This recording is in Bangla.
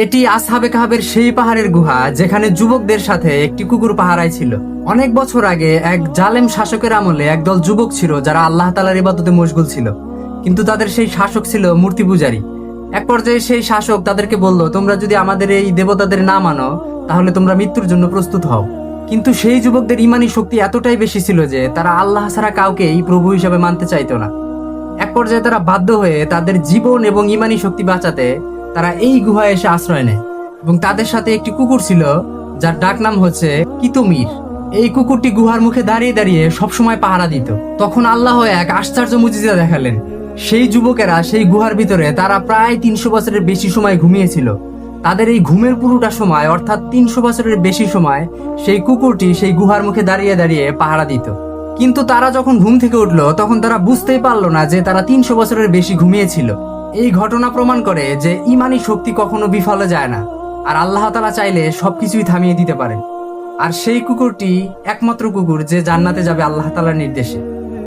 এটি আসহাবে কাহফের সেই পাহাড়ের গুহা যেখানে যুবকদের সাথে একটি কুকুর পাহারায় ছিল। অনেক বছর আগে এক জালেম শাসকের আমলে একদল যুবক ছিল যারা আল্লাহ তাআলার ইবাদতে মশগুল ছিল, কিন্তু তাদের সেই শাসক ছিল মূর্তি পূজারী। এক পর্যায়ে সেই শাসক তাদেরকে বলল, তোমরা যদি আমাদের এই দেবতাদের না মানো তাহলে তোমরা মৃত্যুর জন্য প্রস্তুত হও। কিন্তু সেই যুবকদের ইমানি শক্তি এতটাই বেশি ছিল যে তারা আল্লাহ ছাড়া কাউকেই প্রভু হিসাবে মানতে চাইতো না। এক পর্যায়ে তারা বাধ্য হয়ে তাদের জীবন এবং ইমানি শক্তি বাঁচাতে তারা এই গুহায় এসে আশ্রয় নেয়, এবং তাদের সাথে একটি কুকুর ছিল যার ডাক নাম হচ্ছে কিতুমির। এই কুকুরটি গুহার মুখে দাঁড়িয়ে দাঁড়িয়ে সবসময় পাহারা দিত। তখন আল্লাহ এক আশ্চর্য মুজিজা দেখালেন। সেই যুবকেরা সেই গুহার ভিতরে তারা প্রায় 300 বছরের বেশি সময় ঘুমিয়েছিল। তাদের এই ঘুমের পুরোটা সময়, অর্থাৎ 300 বছরের বেশি সময়, সেই কুকুরটি সেই গুহার মুখে দাঁড়িয়ে দাঁড়িয়ে পাহারা দিত। কিন্তু তারা যখন ঘুম থেকে উঠলো তখন তারা বুঝতেই পারলো না যে তারা 300 বছরের বেশি ঘুমিয়েছিল। এই ঘটনা প্রমাণ করে যে ইমানি শক্তি কখনো বিফলে যায় না, আর আল্লাহ তাআলা চাইলে সবকিছুই থামিয়ে দিতে পারেন। আর সেই কুকুরটি একমাত্র কুকুর যে জান্নাতে যাবে আল্লাহ তাআলার নির্দেশে।